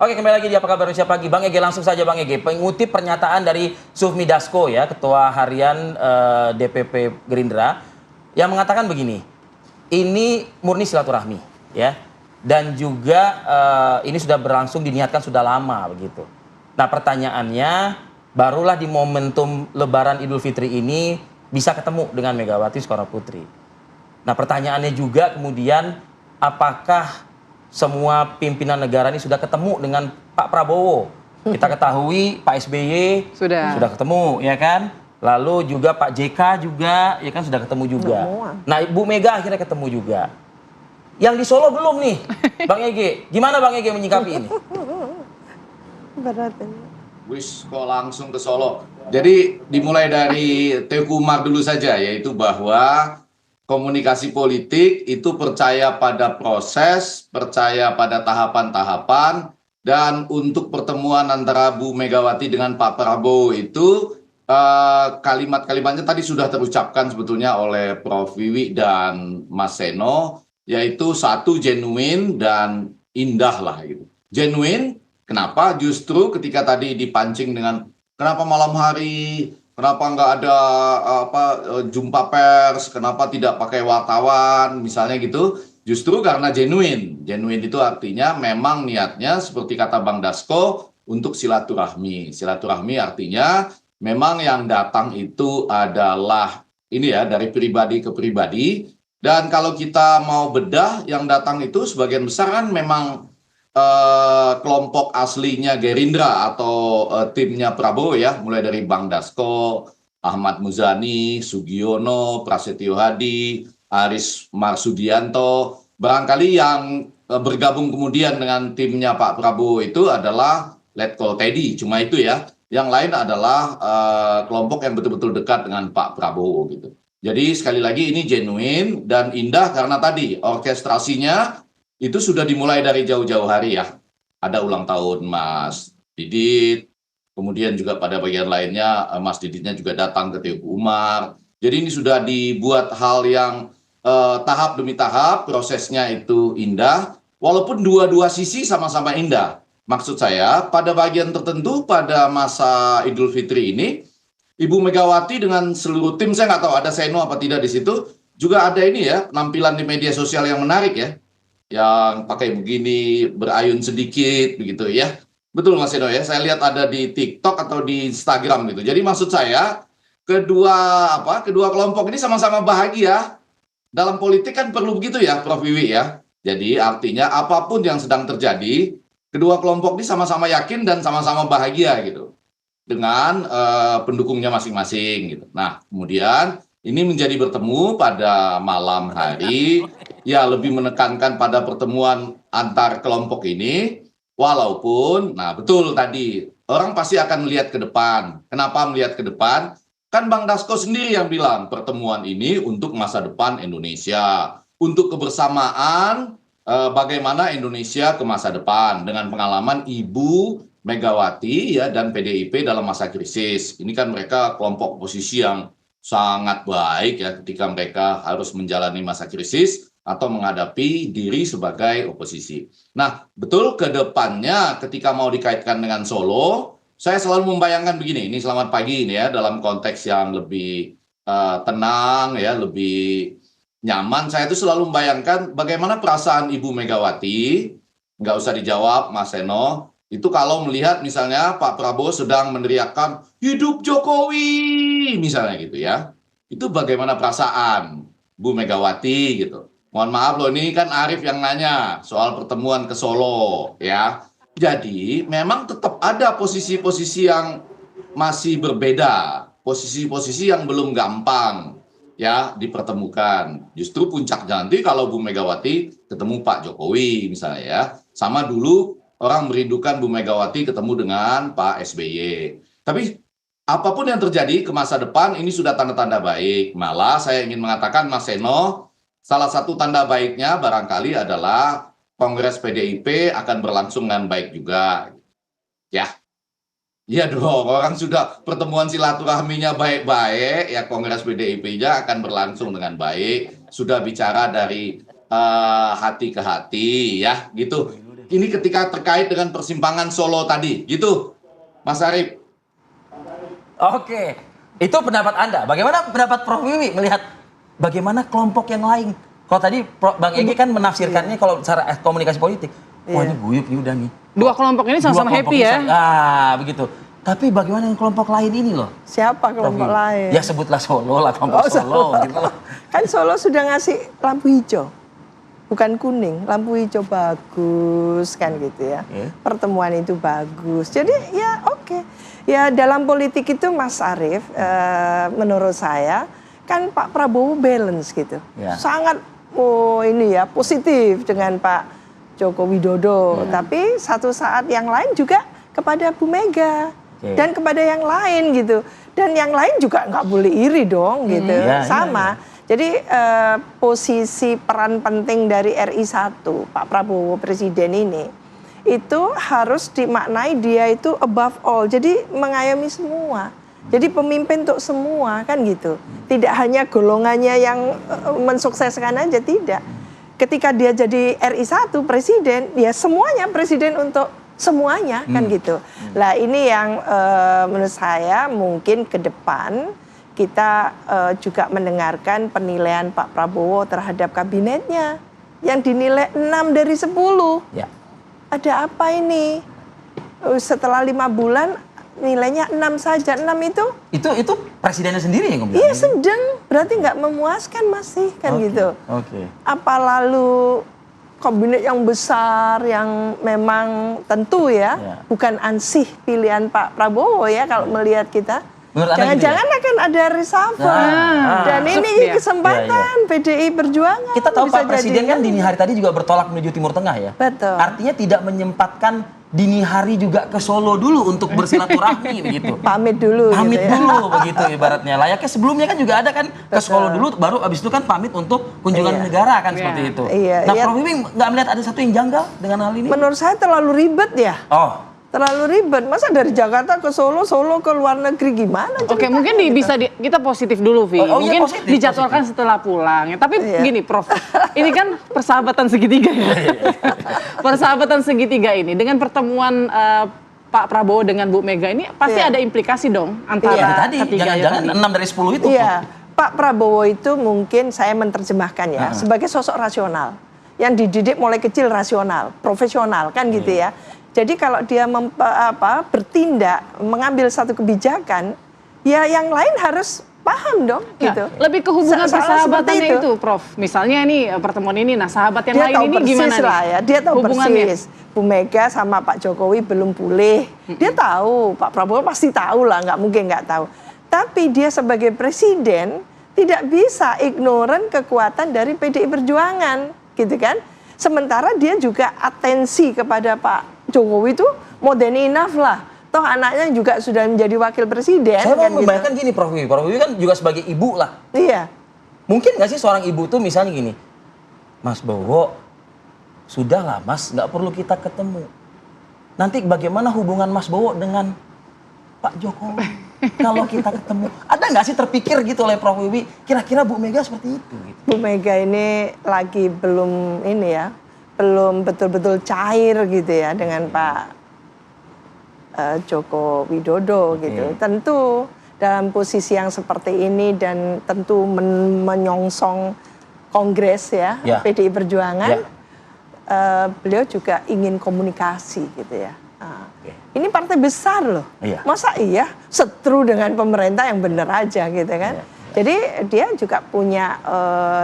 Oke, kembali lagi di Apa Kabar Indonesia Pagi. Bang Ege, langsung saja Bang Ege. Mengutip pernyataan dari Sufmi Dasko ya, Ketua Harian DPP Gerindra, yang mengatakan begini, ini murni silaturahmi ya, dan juga ini sudah berlangsung, diniatkan sudah lama begitu. Nah pertanyaannya, barulah di momentum Lebaran Idul Fitri ini bisa ketemu dengan Megawati Soekarnoputri. Nah pertanyaannya juga kemudian, apakah semua pimpinan negara ini sudah ketemu dengan Pak Prabowo? Kita ketahui Pak SBY sudah ketemu, ya kan? Lalu juga Pak JK juga, ya kan, sudah ketemu juga. Nah Ibu Mega akhirnya ketemu juga. Yang di Solo belum nih, Bang Ege. Gimana Bang Ege menyikapi ini? Berat ini. Wis kok langsung ke Solo. Jadi dimulai dari Teuku Umar dulu saja, yaitu bahwa komunikasi politik itu percaya pada proses, percaya pada tahapan-tahapan, dan untuk pertemuan antara Bu Megawati dengan Pak Prabowo itu kalimat-kalimatnya tadi sudah terucapkan sebetulnya oleh Prof. Wiwi dan Mas Seno, yaitu satu, genuine dan indah lah gitu. Genuine, kenapa? Justru ketika tadi dipancing dengan kenapa malam hari, kenapa nggak ada jumpa pers, kenapa tidak pakai wartawan, misalnya gitu. Justru karena genuine. Genuine itu artinya memang niatnya seperti kata Bang Dasko untuk silaturahmi. Silaturahmi artinya memang yang datang itu adalah ini ya, dari pribadi ke pribadi. Dan kalau kita mau bedah, yang datang itu sebagian besar kan memang kelompok aslinya Gerindra atau timnya Prabowo ya, mulai dari Bang Dasko, Ahmad Muzani, Sugiono, Prasetyo Hadi, Aris Marsudianto. Barangkali yang bergabung kemudian dengan timnya Pak Prabowo itu adalah Letkol Teddy, cuma itu ya. Yang lain adalah kelompok yang betul-betul dekat dengan Pak Prabowo gitu. Jadi sekali lagi ini genuine dan indah karena tadi orkestrasinya itu sudah dimulai dari jauh-jauh hari ya. Ada ulang tahun Mas Didit, kemudian juga pada bagian lainnya Mas Diditnya juga datang ke Teuku Umar. Jadi ini sudah dibuat hal yang tahap demi tahap, prosesnya itu indah. Walaupun dua-dua sisi sama-sama indah. Maksud saya pada bagian tertentu pada masa Idul Fitri ini, Ibu Megawati dengan seluruh tim, saya nggak tahu ada Seno apa tidak di situ, juga ada ini ya, penampilan di media sosial yang menarik ya. Yang pakai begini, berayun sedikit begitu ya. Betul Mas Eno ya, saya lihat ada di TikTok atau di Instagram gitu. Jadi maksud saya kedua kelompok ini sama-sama bahagia. Dalam politik kan perlu begitu ya Prof. Wiwi ya. Jadi artinya apapun yang sedang terjadi, kedua kelompok ini sama-sama yakin dan sama-sama bahagia gitu dengan pendukungnya masing-masing gitu. Nah kemudian ini menjadi bertemu pada malam hari, ya lebih menekankan pada pertemuan antar kelompok ini, walaupun, nah betul tadi, orang pasti akan melihat ke depan. Kenapa melihat ke depan? Kan Bang Dasko sendiri yang bilang, pertemuan ini untuk masa depan Indonesia, untuk kebersamaan bagaimana Indonesia ke masa depan, dengan pengalaman Ibu Megawati ya dan PDIP dalam masa krisis. Ini kan mereka kelompok oposisi yang sangat baik ya ketika mereka harus menjalani masa krisis atau menghadapi diri sebagai oposisi. Nah, betul ke depannya ketika mau dikaitkan dengan Solo, saya selalu membayangkan begini, ini selamat pagi ini ya, dalam konteks yang lebih tenang ya, lebih nyaman, saya itu selalu membayangkan bagaimana perasaan Ibu Megawati, nggak usah dijawab Mas Seno, itu kalau melihat misalnya Pak Prabowo sedang meneriakkan hidup Jokowi misalnya gitu ya, itu bagaimana perasaan Bu Megawati gitu. Mohon maaf loh, ini kan Arief yang nanya soal pertemuan ke Solo ya. Jadi memang tetap ada posisi-posisi yang masih berbeda, posisi-posisi yang belum gampang ya dipertemukan. Justru puncaknya nanti kalau Bu Megawati ketemu Pak Jokowi misalnya ya. Sama dulu orang merindukan Bu Megawati ketemu dengan Pak SBY. Tapi apapun yang terjadi ke masa depan ini sudah tanda-tanda baik. Malah saya ingin mengatakan Mas Seno, salah satu tanda baiknya barangkali adalah Kongres PDIP akan berlangsung dengan baik juga. Ya, iya dong, orang sudah pertemuan silaturahminya baik-baik, ya Kongres PDIP-nya akan berlangsung dengan baik. Sudah bicara dari hati ke hati, ya gitu. ini ketika terkait dengan persimpangan Solo tadi, gitu, Mas Arief. Oke, itu pendapat Anda. Bagaimana pendapat Prof. Wiwi melihat bagaimana kelompok yang lain? Kalau tadi Bang Egy kan menafsirkannya kalau secara komunikasi politik, wah ini guyup nih udah nih. Dua kelompok ini sama-sama happy ya. Begitu. Tapi bagaimana yang kelompok lain ini loh? Siapa kelompok lain? Ya sebutlah Solo lah, kelompok Solo gitu loh. Kan Solo sudah ngasih lampu hijau. Bukan kuning, lampu hijau bagus kan gitu ya. Pertemuan itu bagus. Jadi ya oke. Ya dalam politik itu Mas Arief, menurut saya kan Pak Prabowo balance gitu. Ya. Sangat ini ya positif dengan Pak Joko Widodo. Tapi satu saat yang lain juga kepada Bu Mega. Dan kepada yang lain gitu. Dan yang lain juga nggak boleh iri dong gitu. Sama. Jadi posisi peran penting dari RI1 Pak Prabowo Presiden ini itu harus dimaknai dia itu above all. Jadi mengayomi semua. Jadi pemimpin untuk semua kan gitu. Tidak hanya golongannya yang mensukseskan aja, tidak. Ketika dia jadi RI1 presiden, ya semuanya presiden untuk semuanya kan gitu. Lah ini yang menurut saya mungkin ke depan kita juga mendengarkan penilaian Pak Prabowo terhadap kabinetnya yang dinilai 6 dari 10. Ya. Ada apa ini? Setelah 5 bulan nilainya 6 saja. 6 Itu presidennya sendiri yang ngomong. iya sedang, berarti nggak memuaskan masih kan gitu. Oke. Apa lalu kabinet yang besar yang memang tentu ya, bukan ansih pilihan Pak Prabowo ya kalau melihat kita. Jangan-jangan akan ada reshuffle. Dan ini kesempatan PDI Perjuangan. Kita tahu bisa Pak Presiden kan dini hari tadi juga bertolak menuju Timur Tengah ya. Betul. Artinya tidak menyempatkan dini hari juga ke Solo dulu untuk bersilaturahmi begitu. Pamit dulu. Pamit gitu ya. dulu begitu ibaratnya. Layaknya sebelumnya kan juga ada kan ke Solo dulu, baru abis itu kan pamit untuk kunjungan negara kan seperti itu. Nah Prof. Wiwi nggak melihat ada satu yang janggal dengan hal ini? Menurut saya terlalu ribet ya. Terlalu ribet. Masa dari Jakarta ke Solo, Solo ke luar negeri gimana? Oke, mungkin bisa kita positif dulu, Vi. Mungkin positif, dijadwalkan setelah pulang. Ya. Tapi gini, Prof. Ini kan persahabatan segitiga ya. Persahabatan segitiga ini dengan pertemuan Pak Prabowo dengan Bu Mega ini pasti ada implikasi dong antara ketiga jangan 6 dari 10 itu. Iya. Pak Prabowo itu mungkin saya menerjemahkan ya sebagai sosok rasional yang dididik mulai kecil rasional, profesional kan gitu ya. Jadi kalau dia bertindak, mengambil satu kebijakan, ya yang lain harus paham dong gitu. Lebih ke hubungan persahabatannya itu, Prof. Misalnya ini pertemuan ini, nah sahabat yang lain ini gimana nih? Lah ya, dia tahu persis. Bu Mega sama Pak Jokowi belum pulih. Dia tahu, Pak Prabowo pasti tahu lah, nggak mungkin nggak tahu. Tapi dia sebagai presiden tidak bisa ignoran kekuatan dari PDI Perjuangan, gitu kan? Sementara dia juga atensi kepada Pak Jokowi itu more than enough lah. Toh anaknya juga sudah menjadi wakil presiden. Saya mau kan membayangkan gini Prof. Wiwi. Prof. Wiwi kan juga sebagai ibu lah. Iya. Mungkin nggak sih seorang ibu tuh misalnya gini, Mas Bowo, sudahlah Mas, nggak perlu kita ketemu. Nanti bagaimana hubungan Mas Bowo dengan Pak Jokowi kalau kita ketemu? Ada nggak sih terpikir gitu oleh Prof. Wiwi, kira-kira Bu Mega seperti itu? Gitu. Bu Mega ini lagi belum ini ya, belum betul-betul cair gitu ya dengan Pak Joko Widodo gitu. Tentu dalam posisi yang seperti ini dan tentu menyongsong Kongres ya, PDI Perjuangan, beliau juga ingin komunikasi gitu ya. Ini partai besar loh, masa iya setru dengan pemerintah yang benar aja gitu kan. Jadi dia juga punya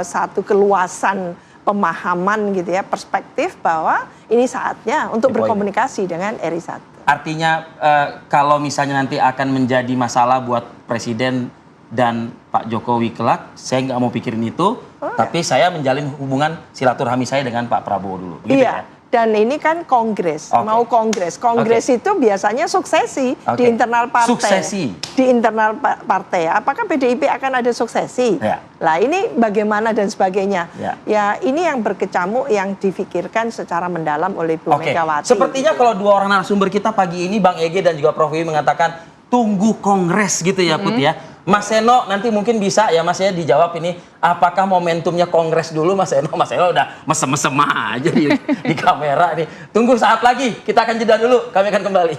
satu keluasan pemahaman gitu ya, perspektif bahwa ini saatnya untuk berkomunikasi dengan RI1. Artinya kalau misalnya nanti akan menjadi masalah buat Presiden dan Pak Jokowi kelak, saya nggak mau pikirin itu, tapi saya menjalin hubungan silaturahmi saya dengan Pak Prabowo dulu. Begitu ya? Dan ini kan kongres, mau kongres. Kongres itu biasanya suksesi di internal partai. Suksesi? Di internal partai. Apakah PDIP akan ada suksesi? Lah ini bagaimana dan sebagainya. Ya ini yang berkecamuk yang difikirkan secara mendalam oleh Bu Megawati. Sepertinya kalau dua orang narasumber kita pagi ini, Bang Egy dan juga Prof. Wiwi mengatakan, tunggu kongres gitu ya Put ya. Mas Seno nanti mungkin bisa ya Mas ya dijawab ini, apakah momentumnya kongres dulu Mas Seno? Mas Seno udah mesem-mesem aja di kamera nih. Tunggu saat lagi, kita akan jeda dulu, kami akan kembali.